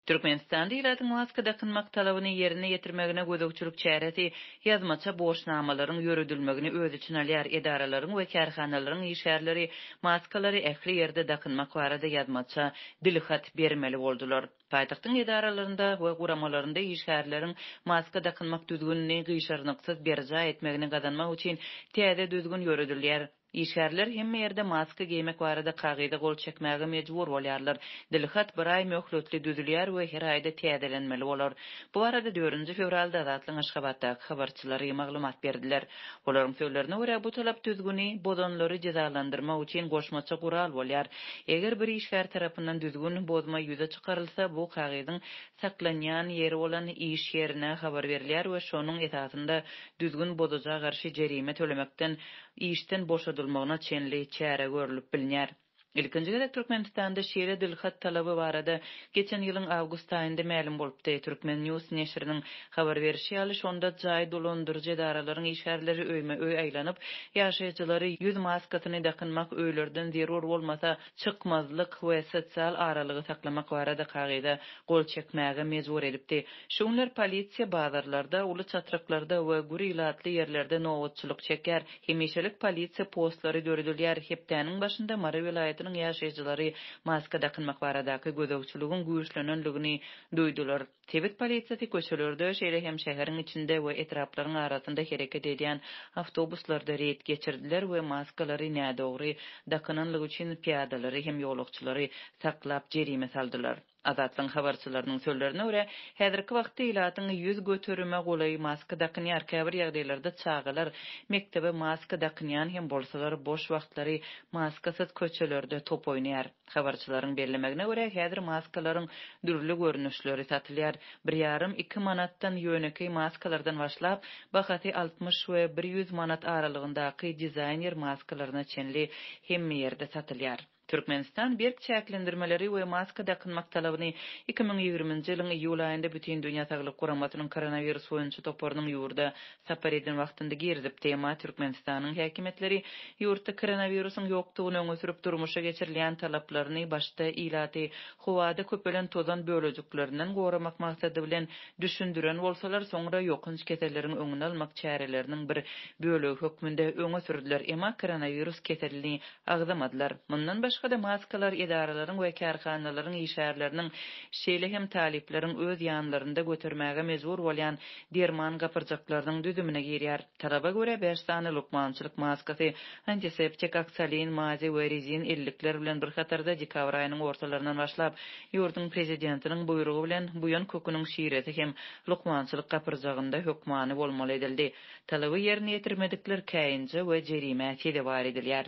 Türkmenistanda ýylatyň maska dakynmak talabyny ýerine ýetirmegine gözükçülük çäresi ýazmaça boşnamalaryň ýörüdilmegini öz içine alýar. Edaralaryň we kärhanalaryň işärleri maskalary ähli ýerde dakynmak barada ýazmaça dilhat bermeli boldular. Paýtagtyň edaralarynda we guramalarynda işärleriň maska dakynmak düzgünliği gyşarnyksyz berja etmegini gazanmak üçin täze düzgün ýörüdilýär. İşärler hemme ýerde maska giymek barada kagyda gol çekmäge mejbur bolýarlar. Dilhat bir ay möhletli düzülýär we her aýda täzelenmeli bolar. Bu arada 4 fevralda Azatlyň Aşgabatdaky habarçylary maglumat berdiler. Olaryň sözlerine görä bu talap düzgüni bozanlary jazalandyrmak üçin goşmaça gural bolýar. Eger bir işgär tarapyndan düzgün bozma ýüze çykarylsa, bu kagydyň saklanýan ýeri bolan iş ýerine habar berilýär we şonuň esasynda düzgün bozaja garşy jerime tölemekden işten boşadylmagyna çenli çäre görülip bilinýär. Ilkinjide Türkmenistanda şeýle dilhat talaby barada geçen ýylyň awgust aýynda ma'lum bolupdy. Türkmen News neşriniň habar berişi ýaly şonda jaý dolandyrjy edaralaryň işärleri öýme-öý aýlanyp, ýaşaýjylary ýüz maskasyny dakynmak öýlerden zerur bolmasa çykmazlyk we sosial aralygy saklamak barada kagyda gol çekmäge mejbur edipdi. Şunlar polisiýa bazarlarda, uly çatraklarda we guri ilatly ýerlerde nowatçylyk çeker. Hemişelik polisiýa postlary döredilýär. Hepdeniň başynda Mara vilayatynyň ýaşaýjylary maska dakynmak baradaky gözegçiligiň güýçlenenligini duýdular. Tebet polisiýasy köçelerde şeýle hem şäheriň içinde we etraplaryň arasynda hereket edýän awtobuslarda reýt geçirdiler we maskalary nädogry dakynanlygy üçin piýadalary hem ýolagçylary saklap jerime saldylar. Azatlyň habarçylarynyň sözlerine görä, häzirki wagtda ýylatyň ýüz götürme golay maska dakynýar käbir ýagdaýlarda çağalar mektebe maska dakynýan hem bolsalar boş wagtlary maskasyz köçelerde top oýnaýar. Habarçylaryň bellemegine görä, häzir maskalaryň dürli görnüşleri satylýar. 1,5-2 manatdan ýöneki maskalardan başlap, bahaty 60 we 100 manat aralygyndaky dizaýner maskalaryna çenli hemme ýerde satylýar. Türkmenistan berk çäklendirmeleri we maska dakynmak talabyny 2020-nji ýylyň iýul aýynda bütün dünýä saglyk guramatynyň koronavirus boýunça toparynyň ýurda sapar eden wagtynda girdip tema Türkmenistanyň häkimetleri ýurtda koronawirusyň ýokdugyny öňe sürüp durmuşa geçirilýän talaplaryny başda ilaty howada köpelen tozan bölejikleriniň goramak maksady bilen düşündiren bolsalar, soňra ýokynç keselleriň öňüni almak çäreleriniň bir bölegi hökmünde öňe sürdüler. Emma koronawirus keselligini agzamadylar. Mundan başga da maskalar edaralaryň we kärhanalaryň işärleriniň şeýle hem talipleriň öz ýanlarynda götürmäge mejbur bolýan derman gapyrjaklarynyň düzümine girýär. Talaba görä 5 sany lukmançylyk maskasy, antiseptik oksalin, mazi we rezin illikler bilen bir hatarda dekabr aýynyň ortalaryndan başlap ýurduň prezidentiniň buyrugy bilen bu ýön köküniň şiireti hem lukmançylyk gapyrjagynda hökmany bolmaly edildi. Talaby ýerine ýetirmedikler käýinje we jerime tedewar edilýär.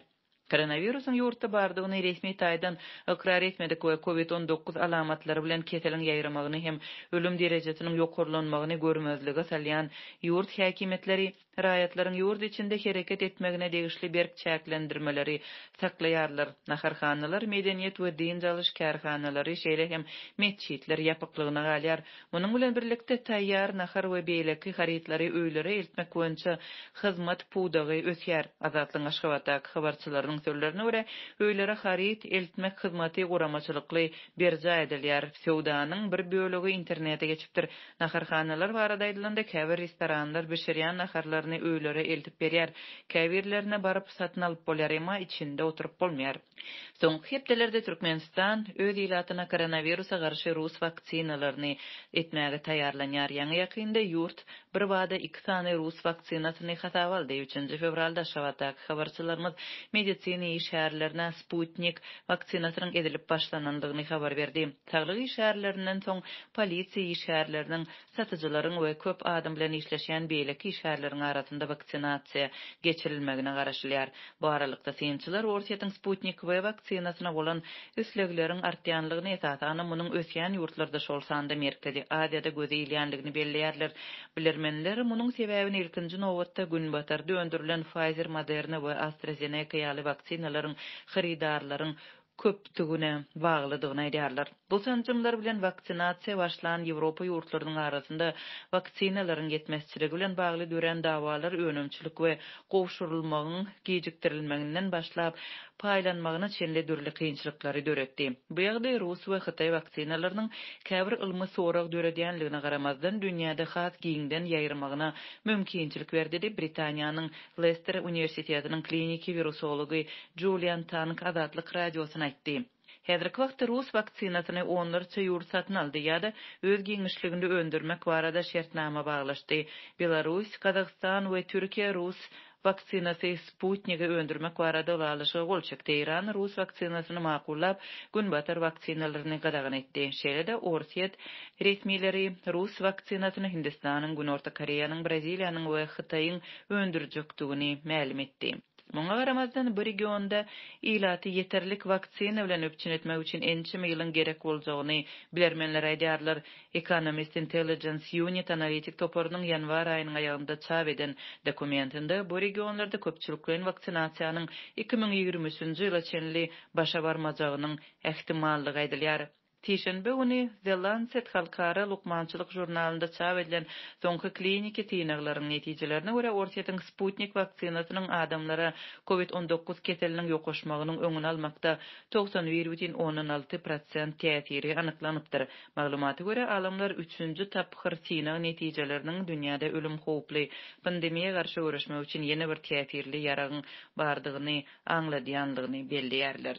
Koronavirusyň ýurtda bardygyny resmi taýdan ikrar etmedik we COVID-19 alamatlary bilen keseliň ýaýramagyny hem ölüm derejesiniň ýokurlanmagyny görmezlige salýan ýurt häkimetleri raýatlaryň ýurt içinde hereket etmegine degişli berk çäklendirmeleri saklaýarlar. Naharhanalar, medeniýet we din jalyş kärhanalary şeýle hem mesçitler ýapyklygyna galýar. Munyň bilen birlikde taýýar nahar we beýleki harytlary öýlere eltmek boýunça hyzmat pudagy ösýär. Azatlyň Aşgabatdaky habarçylaryň sözlerine görä, öýlere haryt eltmek hyzmaty guramaçylykly berja edilýär. Sowdanyň bir bölegi internete geçipdir. Naharhanalar barada aýdylanda käbir restoranlar bişirýän naharlaryny öýlere eltip berýär. Käbirlerine baryp satyn alyp bolýar, emma içinde oturup bolmaýar. Soňky hepdelerde Türkmenistan öz ýylatyna koronawirusa garşy rus vaksinalaryny etmäge taýýarlanýar. Ýa-ni ýakynda ýurt bir wada 2 sany rus vaksinasyny hasaba aldy. 3 fevralda Aşgabatdaky habarçylarymyz medisina işärlerine Sputnik vaksinasynyň edilip başlanandygyny habar berdi. Saglyk işärlerinden soň polisiýa işärleriniň satyjylaryň we köp adam bilen işleşýän beýleki işärleriň arasynda vaksinasiýa geçirilmegine garaşylýar. Bu aralykda synçylar Orsiýatyň Sputnik we vaksinasyna bolan üslegleriň artýanlygyny esasana munyň ösýän ýurtlarda şol sanda Merkezi Aziýada gözeýilýänligini belleýärler. Bilermenler munyň sebäbini ilkinji nowatda günbatarda öndürilen Pfizer, Moderna we AstraZeneca ýaly vaksinalaryň haridarlaryň köpdigine baglydygyny aýdýarlar. Bu sancımlar bilen vaksinasiya başlanan Ýewropa ýurtlarynyň arasynda vaksinalaryň yetmezçiligi bilen bagly dören dawalar önümçilik we gowşurulmagyň gejikdirilmeginden başlap paýlanmagyna çenli dürli kynçylyklary döretdi. Bu ýagdaý Rus we Hytaý vaksinalarynyň käbir ilmi sorag döredýänligine garamazdan dünýäde has giňden ýaýrmagyna mümkinçilik berdi diýip Britaniýanyň Leicester Uniwersitetiniň kliniki virusology Julian Tank Azatlyk radiosyna aýtdy. Häzirki wagtda Rus vaksinasyny onlarça ýurt satyn aldy ýa-da öz giňişliginde öndürmek barada şertnama baglaşdy. Belarus, Kazakystan we Türkiýe Rus vaksinasy Sputnik'i öndürmek barada ulaşygy bolçak. Iran Rus vaksinasyny makullap, günbatar vaksinalaryny gadagyn etdi. Şeýle-de Orsiýet resmileri Rus vaksinasyny Hindistanyň, Günorta Koreýanyň, Braziliýanyň we Hytaýyň öndürjekdigini ma'lum etdi. Muňa garamazdan bu regionda ilaty yeterlik vaksina bilen öpçün etmek üçin ençe ýylyň gerek boljagyny bilermenler aýdýarlar. Economist Intelligence Unit analitik toporunyň ýanwar aýynyň aýagynda çap eden dokumentinde bu regionlarda köpçüliklerin vaksinasiýanyň 2023-nji ýyla çenli başa barmajagynyň ähtimallygy aýdylýar. Tişenbe uni The Lancet halkara lukmançylyk jurnalynda çap edilen soňky kliniki tynaglaryň netijelerine görä Orsiýetiň Sputnik vaksinasynyň adamlara COVID-19 keseliniň ýoklaşmagynyň öňüni almakda 91,16% täsiri anyklanypdyr. Maglumaty görä alamlar 3-nji taphyr tynag netijeleriniň dünýäde ölüm howply pandemiýa garşy görüşmek üçin ýene bir täsirli ýaragyň bardygyny aňladýanlygyny belliýärler.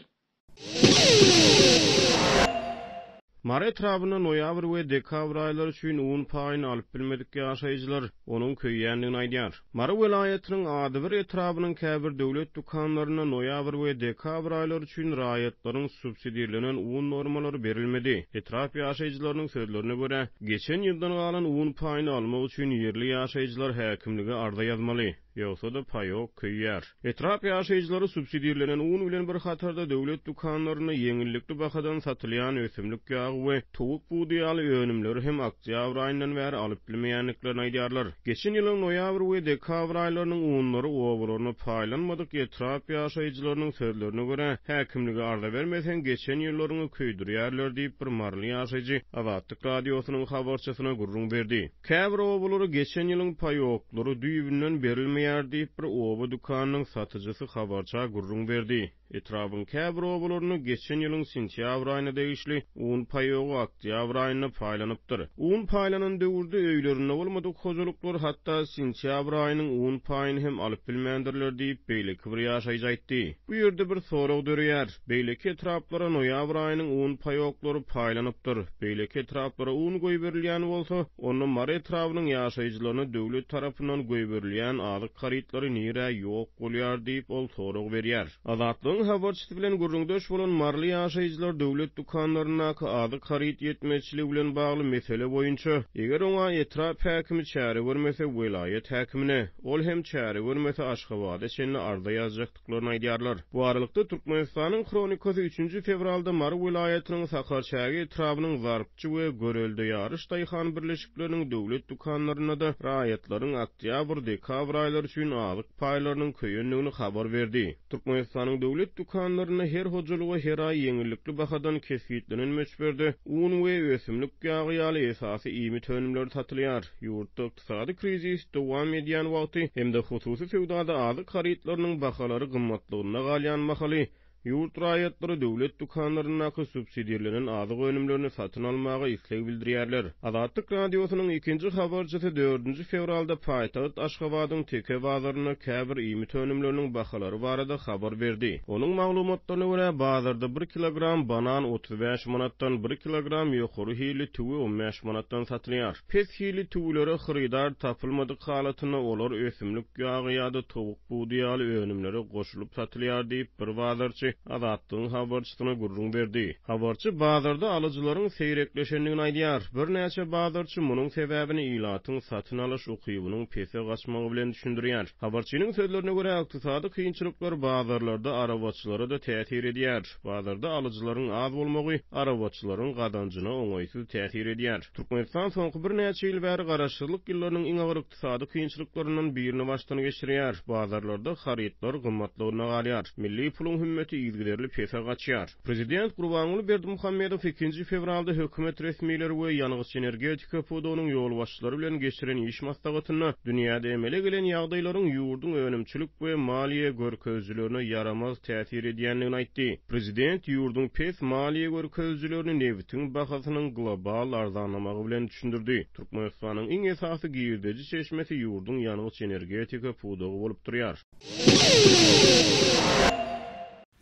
Mart etrabına noýabr we dekabr aýlary üçin 10 paýyny alyp bilmedik ýaşaýjylar onuň köýýänligini aýdýar. Mara welaýatynyň ady bir etrabanyň käbir döwlet dukanlaryna noýabr we dekabr aýlary üçin raýatlaryň subsidiýalenen un normalary berilmedi. Etrap ýaşaýjylarynyň sözlerine görä, geçen ýyldan galan un paýyny almak üçin ýerli ýaşaýjylar häkimlige arda ýazmaly. Ýogsa da paýok köýýär. Etrap ýaşaýjylary subsidiýalenen un bilen bir hatarda döwlet dukanlaryna ýeňillikli bahadan satylýan ösümlik ýagy we towuk buğdaýaly önümleri hem oktyabr aýyndan bäri alyp bilmeýänliklerini aýdýarlar. Geçen ýylyň noýabr we dekabr aýlarynyň unlary owalaryna paýlanmadyk etrap ýaşaýjylarynyň sözlerine görä, häkimlige arda bermesen geçen ýyllaryny köýdürýärler diýip bir marly ýaşaýjy Azatlyk radiosynyň habarçysyna gurrun berdi. Käbir owalary geçen ýylyň paýoklary düýbünden berilmeýär diýip bir owa dukanynyň satyjysy habarça gurrun berdi. Etrabın käbir owalaryny geçen ýylyň sentýabr aýyna degişli un paýogy oktyabr aýyna paýlanypdyr. Un paýlanan döwürde öýlerinde bolmadyk hojuluklar hatda sentýabr aýynyň un paýyny hem alyp bilmändirler diýip beýleki bir ýaşaýjy aýtdy. Bu ýerde bir sorag dörýär. Beýleki etraplara noýabr aýynyň un paýoklary paýlanypdyr. Beýleki etraplara un goýup berilýän bolsa, onu mart etrabynyň ýaşaýjylaryna döwlet tarapyndan goýup berilýän azyk harytlary nire ýok bolýar diýip ol sorag berýär. Azatlyk habarçysy bilen gurrundaş bolan marly ýaşaýjylar döwlet dukanlaryna azyk haryt ýetmezçiligi bilen bagly mesele boýunça eger oňa etrap häkimi çäre bermese welaýet häkimine, ol hem çäre bermese Aşgabatda şeňle arda ýazjakdyklaryny aýdýarlar. Bu aralykda Türkmenistanyň kronikasy 3-nji fevralda Mar welaýatynyň Sakarçagy etrabynyň zarpçy we görelde ýaryş daýhan birleşikleriniň döwlet dukanlaryna da raýatlaryň oktyabr-dekabr aýlary üçin azyk paýlarynyň köýenligini habar berdi. Türkmenistanyň döwlet dukanlaryna her hojalygy her ay ýeňillikli bahadan kesgitlenen meçberde un we ösümlik ýagy ýaly esasy ýymy tönümler satylýar. Ýurtda ykdysady krizis dowam edýän wagty hemde hususy sewdada azyk harytlarynyň bahalary gymmatlygyna galýanmaly. Ýurt raýatlary döwlet dukanlaryna subsidiýalenen azyk önümlerini satyn almagy isleg bildirýärler. Azatlyk radiosynyň 2-nji habarçysy 4-nji fevralda paýtagat Aşgabatyň teke bazaryna käbir ýymy tönümleriniň bahalary barada habar berdi. Onuň maglumatlaryna görä bazarda 1 kilogram banan 35 manatdan 1 kilogram ýokary hili tuwy 15 manatdan satylýar. Pes hili tuwlary xyridar tapylmadyk halatyna olar ösümlik ýagy ýa-da towuk buğdaýaly önümleri goşulyp satylýar diýip bir bazarçy Azatlyň habarçysyna gurrun berdi. Habarçy bazarda alyjylaryň seýrekleşenligini aýdýar. Bir näçe bazarçy munyň sebäbini ilatyň satyn alyş ukybynyň pese gaçmagy bilen düşündirýär. Habarçynyň sözlerine görä ykdysady kynçylyklar bazarlarda arabaçylara da täsir edýär. Bazarda alyjylaryň az bolmagy arabaçylaryň gadanjyna oňaýsyz täsir edýär. Türkmenistan soňky bir näçe ýyl bäri garaşdyrlyk ýyllarynyň iň agyr ykdysady kynçylyklarynyň birini başdan geçirýär. Bazarlarda harytlar gymmatlygyna galýar. Milli puluň hümmet ýygyderli pese gaçýar. Prezident Gurbanuly Berdimuhammedow 2 fevralda hökümet resmiýetleri we ýanygyç energetika pudunyň ýol başçylary bilen geçiren iş maslahatyna dünýäde emele gelen ýagdaýlaryň ýurdun önümçilik we maliýe görkezçiligine yaramaz täsir edýänligini aýtdy. Prezident ýurdun pes maliýe görkezçiligini newitin bahasynyň global arzanlamagy bilen düşündirdi. Türkmenistanyň iň esasy giýirdeji çeşmesi ýurdun ýanygyç energetika pudugy bolup durýar.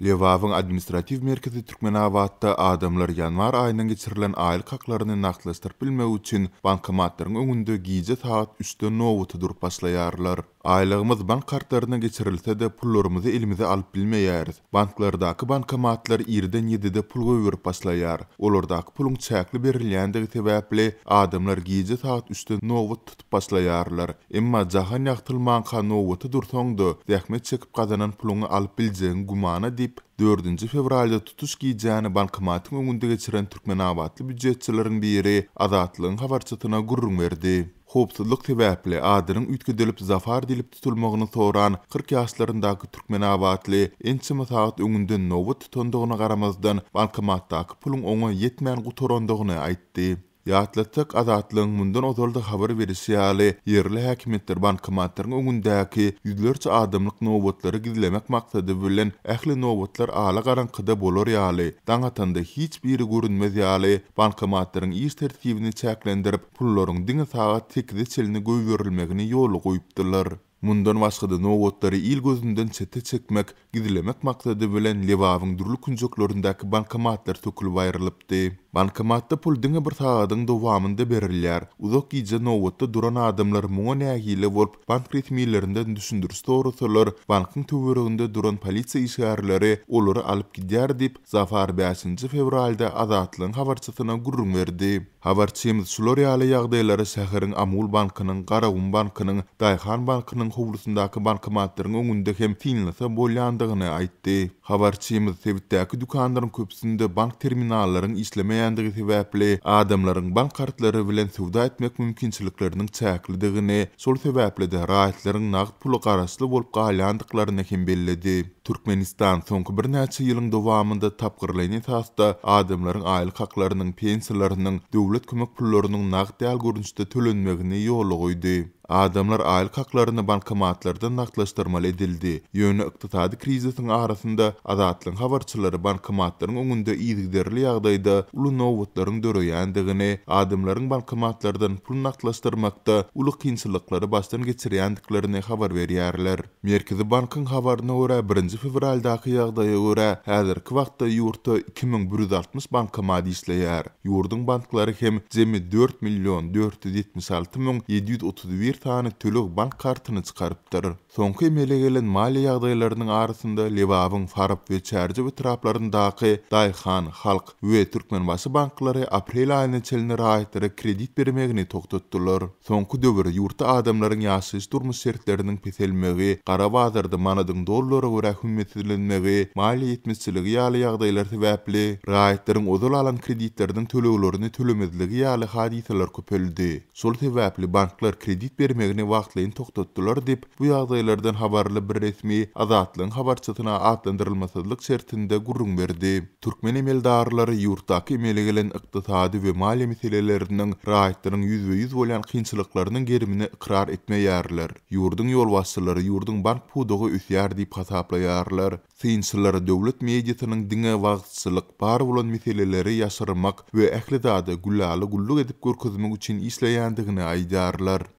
Lewawyň administrativ merkezi Türkmenabatda adamlar yanvar aýynyň geçirilen aýlyk haklaryny naklaşdyryp bilmek üçin bankomatlaryň öňünde giýje saat 3-de nowuty durup başlaýarlar. Aýlygymyz bank kartlaryna geçirilse de pullarymyzy elimize alyp bilmeýäris. Banklardaky bankomatlar 2-den 7-de pul goýup başlaýar. Olardaky puluň çäkli berilýändigi sebäpli adamlar giýje saat 3-de nowut tutup başlaýarlar. Emma jahan ýagtylman nowuty dursaňda zähmet çekip gazanan puluňy alyp biljegiň gumana 4 fevralda tutuş giýjäni bankomatyň öňünde geçiren Türkmenabatly büdjetçileriň biri Azatlygyň habarçysyna gurrun berdi. Hopsuzlyk sebäpli adynyň ütgüdelip zafar dilip tutulmagyny soran 40 ýaşlaryndaky Türkmenabatly ençe saat öňünde nowut tutandygyna garamazdan bankomatdaky puluň oňa ýetmän guturandygyny aýtdy. Ýatlatsak Azatlygyň mundan ozalda habar berişi ýaly ýerli häkimetler bankomatlaryň öňündäki ýüzlerçe adamlyk nowutlary gizlemek maksady bilen ähli nowutlar ala garankyda bolar ýaly daňatanda hiç biri görünmez ýaly bankomatlaryň iş tertibini çäklendirip pullaryň diňe saat 8-de çelini goýberilmegini ýoly goýupdylar. Mundan başga nowotlary il gözünden çete çekmek, gizlemek maksady bilen Lewawyň durly künjeklerindäki bankomatlar tökülip aýrylypdy. Bankomatda pul diňe bir saatyň dowamynda berilýär. Uzak giýje nowotda duran adamlar muňa nähile bolup bank resmiýetlerinden düşündürüş sorasalar, bankyň töwereginde duran polisiýa işgärleri olary alyp gidýär diýip Zafar 5 fevralda Azatlygyň habarçysyna gurrun berdi. Habarçymyz şular ýaly ýagdaýlary şäheriň Amul bankynyň, Garagum bankynyň, Daýhan bankynyň howlusundaky bankomatlaryň öňünde hem tinlasa bolýandygyny aýtdy. Habarçymyz sebitdäki dukanlaryň köpsünde bank terminallaryň işlemeýändigi sebäpli adamlaryň bank kartlary bilen sowda etmek mümkinçilikleriniň çäklidigini, şol sebäpli de raýatlaryň nagd pulu garaşly bolup galýandyklaryny hem belledi. Türkmenistan soňky bir näçe ýylyň dowamynda tapgyrlygyny tasda adamlaryň aýlyk haklarynyň, pensiýalarynyň, döwlet kömek pullarynyň nagd ýal görünüşde tölenmegini ýoly goýdy. Adamlar aýlyk haklaryny bankomatlardan naklaşdyrmaly edildi. Ýöne ykdysady krizisiň arasynda Azatlygyň habarçylary bankomatlaryň öňünde ýygyderli ýagdaýda uly nowutlaryň döreýändigini, adamlaryň bankomatlardan pul naklaşdyrmakda uly kynçylyklary başdan geçirýändiklerini habar berýärler. Merkezi bankyň habaryna görä 1 fevraldaky ýagdaýa görä häzirki wagtda ýurtda 2160 bankomat işleýär. Ýurdun banklary hem jemi 4.476.731 tane tölük bank kartyny çykarypdyr. Soňky emele gelen maliýe ýagdaýlarynyň arasynda Lewawyň Farap we Çärje etraplaryndaky Daýhan, Halk we Türkmenbaşy banklary aprel aýyna çelini raýatlary kredit bermegini toktatdylar. Soňky döwürde ýurtda adamlaryň ýaşaýyş durmuş şertleriniň peselmegi, gara bazarda manadyň dollara görä hümmetlenmegi, maliýe ýetmezçiligi ýaly ýagdaýlar sebäpli raýatlaryň ozal alan kreditleriniň töleglerini tölemezligi ýaly hadiseler köpeldi. Şol sebäpli banklar kredit bermegini wagtlaýyn toktatdylar diýip bu ýagdaýlardan habarly bir resmi Azatlygyň habarçysyna atlandyrylmasazlyk şertinde gurrun berdi. Türkmen emeldarlary ýurtdaky emele gelen ykdysady we maliýe meselelerining raýatlaryň ýüzbe-ýüz bolan kynçylyklarynyň gerimini ikrar etmeýärler. Ýurdun ýol başçylary ýurdun bank pudugy üsýär diýip hasaplaýarlar. Synçylar döwlet mediasynyň diňe wagtçylyk bar bolan meseleleri ýaşyrmak we ähli zady gullaly gulluk edip görkezmek üçin işleýändigini aýdarlar.